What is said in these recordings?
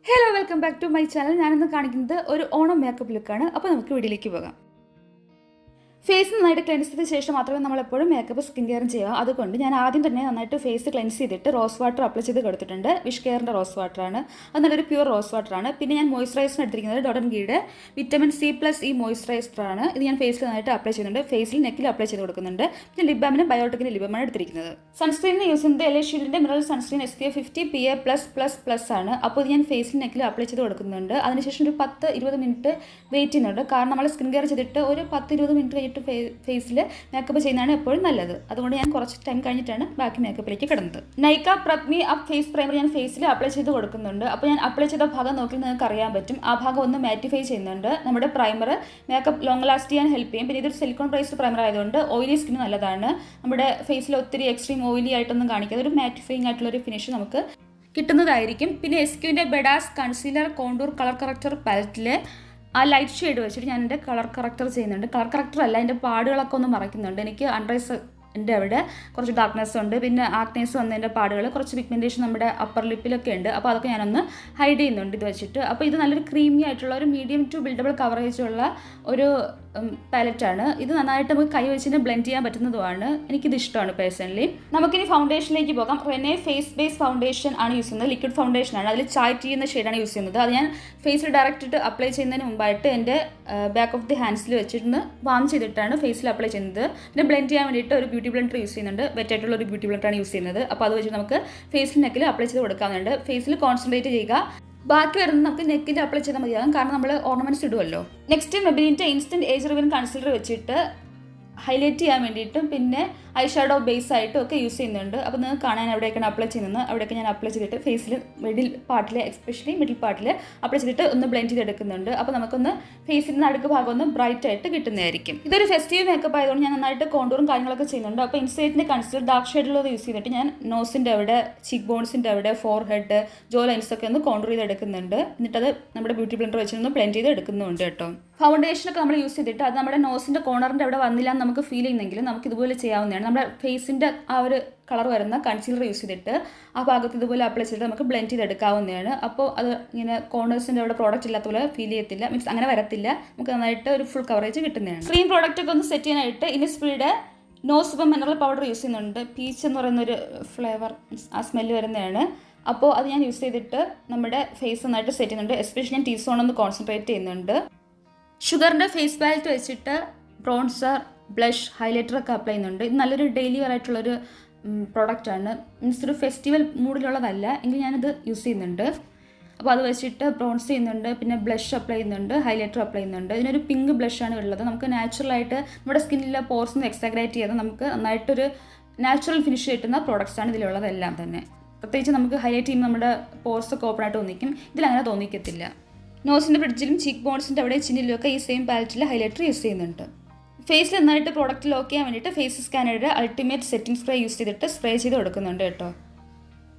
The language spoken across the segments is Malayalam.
Hello, welcome back to my channel. I am going to show you a makeup look. So, let's go to the video. Face cleanse the face makeup skincare. That's why I will face cleanse rose water apply Wish Care rose water. That's pure rose water. I will moisturizer vitamin C plus E moisturizer. This is face apply face neck apply lip balm biotic lip balm. Sunscreen use Eyeshadow mineral sunscreen SPF 50 PA+++. That's face neck apply that's 10-20 minutes wait skincare 10-20 minutes face makeup ചെയ്യുന്നതാണ് എപ്പോഴും നല്ലത്. അതുകൊണ്ട് ഞാൻ കുറച്ച് ടൈം കഴിഞ്ഞിട്ടാണ് ബാക്കി മേക്കപ്പിലേക്ക് കിടന്നത്. Nykaa prep me up face primer ഞാൻ ഫേസിൽ അപ്ലൈ ചെയ്ത് കൊടുക്കുന്നുണ്ട്. അപ്പോൾ ഞാൻ അപ്ലൈ ചെയ്ത ഭാഗം നോക്കി നിങ്ങൾക്ക് അറിയാൻ പറ്റും. ആ ഭാഗം ഒന്ന് മാറ്റിഫൈ ചെയ്യുന്നുണ്ട്. നമ്മുടെ പ്രൈമർ മേക്കപ്പ് ലോങ് ലാസ്റ്റ് ചെയ്യാൻ ഹെൽപ്പ് ചെയ്യും. പിന്നെ ഇതൊരു സിലിക്കോൺ ബേസ്ഡ് പ്രൈമർ ആയതുകൊണ്ട് ഓയിലി സ്കിൻ നല്ലതാണ്. നമ്മുടെ ഫേസിൽ ഒത്തിരി എക്സ്ട്രീം ഓയിലി ആയിട്ടൊന്നും കാണിക്കാതെ ഒരു മാറ്റിഫൈങ് ആയിട്ടുള്ള ഒരു ഫിനിഷ് നമുക്ക് കിട്ടുന്നതായിരിക്കും. പിന്നെ എസ്ക്യൂവിൻ്റെ ബെഡാസ് കൺസീലർ കോണ്ടൂർ കളർ കറക്റ്റർ പാലറ്റിലെ ആ ലൈറ്റ് ഷെയ്ഡ് വെച്ചിട്ട് ഞാൻ എൻ്റെ കളർ കറക്റ്റർ ചെയ്യുന്നുണ്ട്. കളർ കറക്റ്റർ അല്ല, എൻ്റെ പാടുകളൊക്കെ ഒന്ന് മറയ്ക്കുന്നുണ്ട്. എനിക്ക് അണ്ടർഐസ് എൻ്റെ അവിടെ കുറച്ച് ഡാർക്ക്നെസ് ഉണ്ട്, പിന്നെ ആക്നേസ് വന്നതിൻ്റെ പാടുകൾ, കുറച്ച് പിഗ്മെൻറ്റേഷൻ നമ്മുടെ അപ്പർ ലിപ്പിലൊക്കെ ഉണ്ട്. അപ്പോൾ അതൊക്കെ ഞാനൊന്ന് ഹൈഡ് ചെയ്യുന്നുണ്ട് ഇത് വെച്ചിട്ട്. അപ്പോൾ ഇത് നല്ലൊരു ക്രീമി ആയിട്ടുള്ള ഒരു മീഡിയം ടു ബിൽഡബിൾ കവറേജ് ഉള്ള ഒരു പാലറ്റാണ്. ഇത് നന്നായിട്ട് നമുക്ക് കൈ വെച്ചിട്ട് ബ്ലെൻഡ് ചെയ്യാൻ പറ്റുന്നതുമാണ്. എനിക്കിത് ഇഷ്ടമാണ് പേഴ്സണലി. നമുക്കിനി ഫൗണ്ടേഷനിലേക്ക് പോകാം. റെനെ ഫേസ് ബേസ് ഫൗണ്ടേഷൻ ആണ് യൂസ് ചെയ്യുന്നത്. ലിക്വിഡ് ഫൗണ്ടേഷൻ ആണ്. അതിൽ ചായ് ടീ എന്ന ഷെയ്ഡാണ് യൂസ് ചെയ്യുന്നത്. അത് ഞാൻ ഫേസിൽ ഡയറക്റ്റ് അപ്ലൈ ചെയ്യുന്നതിന് മുമ്പായിട്ട് എൻ്റെ ബാക്ക് ഓഫ് ദി ഹാൻഡ്സിൽ വെച്ചിട്ട് വാം ചെയ്തിട്ടാണ് ഫേസിൽ അപ്ലൈ ചെയ്യുന്നത്. പിന്നെ ബ്ലെൻഡ് ചെയ്യാൻ വേണ്ടിയിട്ട് ഒരു ബ്യൂട്ടി ബ്ലെൻഡർ യൂസ് ചെയ്യുന്നുണ്ട്. വെറ്റായിട്ടുള്ള ഒരു ബ്യൂട്ടി ബ്ലെൻഡറാണ് യൂസ് ചെയ്യുന്നത്. അപ്പോൾ അത് വെച്ചിട്ട് നമുക്ക് ഫേസിൽ നെക്കിൽ അപ്ലൈ ചെയ്ത് കൊടുക്കാവുന്നുണ്ട്. ഫേസിൽ കോൺസെൻട്രേറ്റ് ചെയ്യുക. ബാക്കി വരുന്നത് നമുക്ക് നെക്കിൽ അപ്ലൈ ചെയ്താൽ മതിയാകും, കാരണം നമ്മൾ ഓർണമെന്റ്സ് ഇടുമല്ലോ. നെക്സ്റ്റ് മെബിലിൻ്റെ ഇൻസ്റ്റന്റ് ഏജ് റിവീൽ കൺസീലർ വെച്ചിട്ട് ഹൈലൈറ്റ് ചെയ്യാൻ വേണ്ടിയിട്ടും പിന്നെ ഐഷാഡോ ബേസ് ആയിട്ടും ഒക്കെ യൂസ് ചെയ്യുന്നുണ്ട്. അപ്പോൾ നിങ്ങൾക്ക് കാണാൻ എവിടെയൊക്കെയാണ് അപ്ലൈ ചെയ്യുന്നത് അവിടെയൊക്കെ ഞാൻ അപ്ലൈ ചെയ്തിട്ട് ഫേസിൽ മിഡിൽ പാർട്ടിൽ എസ്പെഷ്യലി മിഡിൽ പാർട്ടിൽ അപ്ലൈ ചെയ്തിട്ട് ഒന്ന് ബ്ലെൻഡ് ചെയ്തെടുക്കുന്നുണ്ട്. അപ്പോൾ നമുക്കൊന്ന് ഫേസിൽ നടുക്ക് ഭാഗം ഒന്ന് ബ്രൈറ്റ് ആയിട്ട് കിട്ടുന്നതായിരിക്കും. ഇതൊരു ഫെസ്റ്റീവ് മേക്കപ്പ് ആയതുകൊണ്ട് ഞാൻ നന്നായിട്ട് കോണ്ടൂറും കാര്യങ്ങളൊക്കെ ചെയ്യുന്നുണ്ട്. അപ്പോൾ ഇൻസൈറ്റിൻ്റെ കൺസീലർ ഡാർക്ക് ഷെയ്ഡിലുള്ളത് യൂസ് ചെയ്തിട്ട് ഞാൻ നോസിൻ്റെ അവിടെ, ചീക്ക് ബോൺസിൻ്റെ അവിടെ, ഫോർഹെഡ്, ജോ ലൈൻസ് ഒക്കെ ഒന്ന് കോണ്ടൂർ ചെയ്തെടുക്കുന്നുണ്ട്. എന്നിട്ടത് നമ്മുടെ ബ്യൂട്ടി ബ്ലെൻഡർ വെച്ചൊന്ന് ബ്ലെൻഡ് ചെയ്ത് എടുക്കുന്നുണ്ട് കേട്ടോ. ഫൗണ്ടേഷനൊക്കെ നമ്മൾ യൂസ് ചെയ്തിട്ട് അത് നമ്മുടെ നോസിൻ്റെ കോർണറിൻ്റെ അവിടെ വന്നില്ല എന്ന് നമുക്ക് ഫീൽ ചെയ്യുന്നെങ്കിൽ നമുക്ക് ഇതുപോലെ ചെയ്യാവുന്നതാണ്. നമ്മുടെ ഫേസിൻ്റെ ആ ഒരു കളർ വരുന്ന കൺസീലർ യൂസ് ചെയ്തിട്ട് ആ ഭാഗത്ത് ഇതുപോലെ അപ്ലൈ ചെയ്തിട്ട് നമുക്ക് ബ്ലെൻഡ് ചെയ്തെടുക്കാവുന്നതാണ്. അപ്പോൾ അത് ഇങ്ങനെ കോർണേഴ്സിൻ്റെ അവിടെ പ്രോഡക്റ്റ് ഇല്ലാത്ത പോലെ ഫീൽ ചെയ്യത്തില്ല, മീൻസ് അങ്ങനെ വരത്തില്ല. നമുക്ക് നന്നായിട്ട് ഒരു ഫുൾ കവറേജ് കിട്ടുന്നതാണ്. ക്രീം പ്രോഡക്റ്റ് ഒക്കെ ഒന്ന് സെറ്റ് ചെയ്യാനായിട്ട് ഇനിസ്ഫ്രീയുടെ നോസ് മിനറൽ പൗഡർ യൂസ് ചെയ്യുന്നുണ്ട്. പീച്ച് എന്ന് പറയുന്നൊരു ഫ്ലേവർ, ആ സ്മെല്ല് വരുന്നതാണ്. അപ്പോൾ അത് ഞാൻ യൂസ് ചെയ്തിട്ട് നമ്മുടെ ഫേസ് നന്നായിട്ട് സെറ്റ് ചെയ്യുന്നുണ്ട്. എസ്പെഷ്യലി ഞാൻ ടീസോൺ ഒന്ന് കോൺസെൻട്രേറ്റ് ചെയ്യുന്നുണ്ട്. ഷുഗറിൻ്റെ ഫേസ് പാലറ്റ് വെച്ചിട്ട് ബ്രോൺസർ, ബ്ലഷ്, ഹൈലൈറ്റർ ഒക്കെ അപ്ലൈ ചെയ്യുന്നുണ്ട്. ഇത് നല്ലൊരു ഡെയിലി വെയർ ആയിട്ടുള്ളൊരു പ്രോഡക്റ്റാണ്. മീൻസ് ഒരു ഫെസ്റ്റിവൽ മൂഡിലുള്ളതല്ല എങ്കിൽ ഞാനിത് യൂസ് ചെയ്യുന്നുണ്ട്. അപ്പോൾ അത് വെച്ചിട്ട് ബ്രോൺസ് ചെയ്യുന്നുണ്ട്, പിന്നെ ബ്ലഷ് അപ്ലൈ ചെയ്യുന്നുണ്ട്, ഹൈലൈറ്റർ അപ്ലൈ ചെയ്യുന്നുണ്ട്. ഇതിനൊരു പിങ്ക് ബ്ലഷാണ് ഉള്ളത്. നമുക്ക് നാച്ചുറലായിട്ട് നമ്മുടെ സ്കിന്നിലെ പോർസ് ഒന്ന് എക്സാഗ്രേറ്റ് ചെയ്ത് നമുക്ക് നന്നായിട്ടൊരു നാച്ചുറൽ ഫിനിഷ് കിട്ടുന്ന പ്രോഡക്റ്റ്സാണ് ഇതിലുള്ളതെല്ലാം തന്നെ. പ്രത്യേകിച്ച് നമുക്ക് ഹൈലൈറ്റ് ചെയ്യുമ്പോൾ നമ്മുടെ പോർസ് ഒക്കെ ഓപ്പൺ ആയിട്ട് തോന്നിക്കും. ഇതിലങ്ങനെ തോന്നിക്കത്തില്ല. നോസിൻ്റെ ബ്രിഡ്ജിലും ചീക്ക് ബോൺസിൻ്റെ അവിടെ ചിന്നിലൊക്കെ ഈ സെയിം പാലറ്റിൽ ഹൈലൈറ്റർ യൂസ് ചെയ്യുന്നുണ്ട്. ഫേസിൽ നന്നായിട്ട് പ്രോഡക്റ്റ് ലോക്ക് ചെയ്യാൻ വേണ്ടിയിട്ട് ഫേസ് സ്കാനറുടെ അൾട്ടിമേറ്റ് സെറ്റിംഗ് സ്പ്രേ യൂസ് ചെയ്തിട്ട് സ്പ്രേ ചെയ്ത് കൊടുക്കുന്നുണ്ട് കേട്ടോ.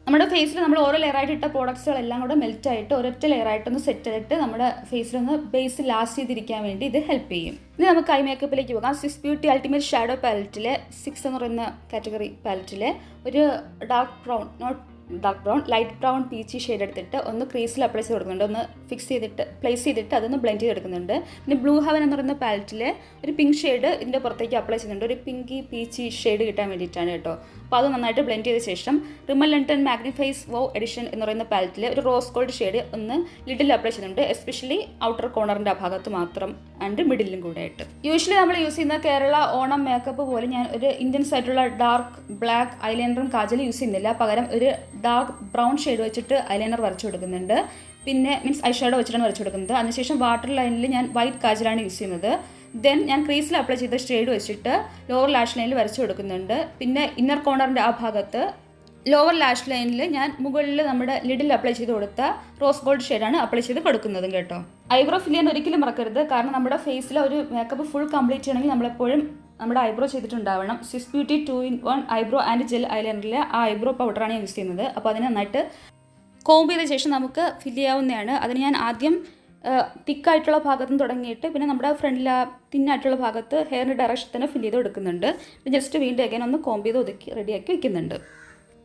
നമ്മുടെ ഫേസിൽ നമ്മൾ ഓരോ ലെയറായിട്ട് ഇട്ട പ്രോഡക്ട്സുകളെല്ലാം കൂടെ മെൽറ്റായിട്ട് ഒരൊറ്റ ലെയറായിട്ടൊന്ന് സെറ്റ് ചെയ്തിട്ട് നമ്മുടെ ഫേസിലൊന്ന് ബേസ് ലാസ്റ്റ് ചെയ്തിരിക്കാൻ വേണ്ടി ഇത് ഹെൽപ്പ് ചെയ്യും. ഇനി നമുക്ക് ഐ മേക്കപ്പിലേക്ക് പോകാം. സിക്സ് ബ്യൂട്ടി അൾട്ടിമേറ്റ് ഷാഡോ പാലറ്റിലെ 6 എന്ന് പറയുന്ന കാറ്റഗറി പാലറ്റിലെ ഒരു dark brown light brown Peechi shade എടുത്തിട്ട് ഒന്ന് ക്രീസിൽ അപ്ലൈ ചെയ്ത് കൊടുക്കുന്നുണ്ട്. ഒന്ന് ഫിക്സ് ചെയ്തിട്ട് പ്ലേസ് ചെയ്തിട്ട് അതൊന്ന് ബ്ലെൻഡ് ചെയ്തെടുക്കുന്നുണ്ട്. പിന്നെ ബ്ലൂ ഹെവൻ എന്ന് പറയുന്ന പാലറ്റിൽ ഒരു പിങ്ക് ഷെയ്ഡ് ഇതിൻ്റെ പുറത്തേക്ക് അപ്ലൈ ചെയ്യുന്നുണ്ട്. ഒരു പിങ്കി പീച്ചി ഷെയ്ഡ് കിട്ടാൻ വേണ്ടിയിട്ടാണ് കേട്ടോ. അപ്പോൾ അത് നന്നായിട്ട് ബ്ലെൻഡ് ചെയ്ത ശേഷം റിമ്മൽ ലണ്ടൻ മാഗ്നിഫൈസ് വോ എഡിഷൻ എന്ന് പറയുന്ന പാലറ്റിൽ ഒരു റോസ് ഗോൾഡ് ഷെയ്ഡ് ഒന്ന് ലിഡിൽ അപ്ലൈ ചെയ്യുന്നുണ്ട്. എസ്പെഷ്യലി ഔട്ടർ കോർണറിൻ്റെ ആ ഭാഗത്ത് മാത്രം ആൻഡ് മിഡിലും കൂടെ ആയിട്ട്. യൂഷ്വലി നമ്മൾ യൂസ് ചെയ്യുന്ന കേരള ഓണം മേക്കപ്പ് പോലെ ഞാൻ ഒരു ഇന്ത്യൻസ് ആയിട്ടുള്ള ഡാർക്ക് ബ്ലാക്ക് ഐലൈനറും കാജലും യൂസ് ചെയ്യുന്നില്ല. പകരം ഒരു ഡാർക്ക് ബ്രൗൺ ഷെയ്ഡ് വെച്ചിട്ട് ഐലൈനർ വരച്ചു കൊടുക്കുന്നുണ്ട്. പിന്നെ മീൻസ് ഐഷാഡോ വെച്ചിട്ടാണ് വരച്ചു കൊടുക്കുന്നത്. അതിനുശേഷം വാട്ടർ ലൈനിൽ ഞാൻ വൈറ്റ് കാജലാണ് യൂസ് ചെയ്യുന്നത്. ദെൻ ഞാൻ ക്രീസിൽ അപ്ലൈ ചെയ്ത ഷെയ്ഡ് വെച്ചിട്ട് ലോവർ ലാഷ് ലൈനിൽ വരച്ചു കൊടുക്കുന്നുണ്ട്. പിന്നെ ഇന്നർ കോർണറിൻ്റെ ആ ഭാഗത്ത് ലോവർ ലാഷ് ലൈനിൽ ഞാൻ മുകളിൽ നമ്മുടെ ലിഡിൽ അപ്ലൈ ചെയ്ത് കൊടുത്ത റോസ് ഗോൾഡ് ഷെയ്ഡാണ് അപ്ലൈ ചെയ്ത് കൊടുക്കുന്നതും കേട്ടോ. ഐബ്രോ ഫിൽ ചെയ്യാൻ ഒരിക്കലും മറക്കരുത്, കാരണം നമ്മുടെ ഫേസിലെ ഒരു മേക്കപ്പ് ഫുൾ കംപ്ലീറ്റ് ചെയ്യണമെങ്കിൽ നമ്മളെപ്പോഴും നമ്മുടെ ഐബ്രോ ചെയ്തിട്ടുണ്ടാവണം. Six beauty 2-in-1 eyebrow and gel ഐലൈനറിലെ ആ ഐബ്രോ പൗഡറാണ് ഞാൻ യൂസ് ചെയ്യുന്നത്. അപ്പോൾ അതിനെ നന്നായിട്ട് കോംബ് ചെയ്ത ശേഷം നമുക്ക് ഫില്ല് ചെയ്യാവുന്നതാണ്. അതിന് ഞാൻ ആദ്യം തിക്കായിട്ടുള്ള ഭാഗത്ത് നിന്ന് തുടങ്ങിയിട്ട് പിന്നെ നമ്മുടെ ഫ്രണ്ടിൽ തിന്നായിട്ടുള്ള ഭാഗത്ത് ഹെയറിൻ്റെ ഡയറക്ഷൻ തന്നെ ഫില്ല് ചെയ്ത് കൊടുക്കുന്നുണ്ട്. ജസ്റ്റ് വീണ്ടും അഗൈൻ ഒന്ന് കോംബ് ചെയ്ത് ഒതുക്കി റെഡിയാക്കി വെക്കുന്നുണ്ട്.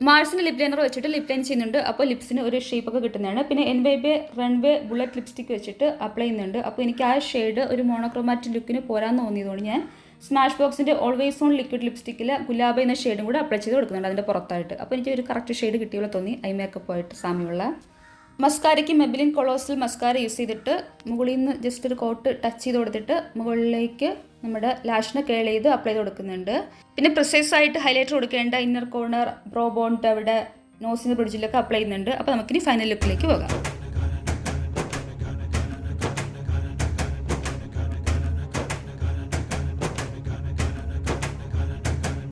മാർസിൻ്റെ ലിപ് ലൈനർ വെച്ചിട്ട് ലിപ് ലൈൻ ചെയ്യുന്നുണ്ട്. അപ്പോൾ ലിപ്സിന് ഒരു ഷേപ്പൊക്കെ കിട്ടുന്നതാണ്. പിന്നെ NYB റൺവേ ബുള്ളറ്റ് ലിപ്സ്റ്റിക്ക് വെച്ചിട്ട് അപ്ലൈ ചെയ്യുന്നുണ്ട്. അപ്പോൾ എനിക്ക് ആ ഷെയ്ഡ് ഒരു മോണോക്രോമാറ്റിക് ലുക്കിന് പോരാൻ തോന്നിയതുകൊണ്ട് ഞാൻ സ്മാഷ് ബോക്സിൻ്റെ ഓൾവേസ് ഓൺ ലിക്വിഡ് ലിപ്സ്റ്റിക്കിൽ ഗുലാബ് എന്ന ഷെയ്ഡും കൂടെ അപ്ലൈ ചെയ്ത് കൊടുക്കുന്നുണ്ട് അതിൻ്റെ പുറത്തായിട്ട്. അപ്പോൾ എനിക്ക് ഒരു കറക്റ്റ് ഷെയ്ഡ് കിട്ടിയുള്ള തോന്നി ഐ മേക്കപ്പുമായിട്ട് സാമ്യമുള്ള. മസ്കാരയ്ക്ക് മെബിലിൻ കൊളോസൽ മസ്കാര യൂസ് ചെയ്തിട്ട് മുകളിൽ നിന്ന് ജസ്റ്റ് ഒരു കോട്ട് ടച്ച് ചെയ്ത് കൊടുത്തിട്ട് മുകളിലേക്ക് നമ്മുടെ ലാഷിനെ കേൾ ചെയ്ത് അപ്ലൈ ചെയ്ത് കൊടുക്കുന്നുണ്ട്. പിന്നെ പ്രിസൈസ് ആയിട്ട് ഹൈലൈറ്റർ കൊടുക്കേണ്ട ഇന്നർ കോർണർ ബ്രോ ബോണ്ട് അവിടെ നോസിൻ്റെ ബ്രിഡ്ജിലൊക്കെ അപ്ലൈ ചെയ്യുന്നുണ്ട്. അപ്പോൾ നമുക്കിനി ഫൈനൽ ലുക്കിലേക്ക് പോകാം.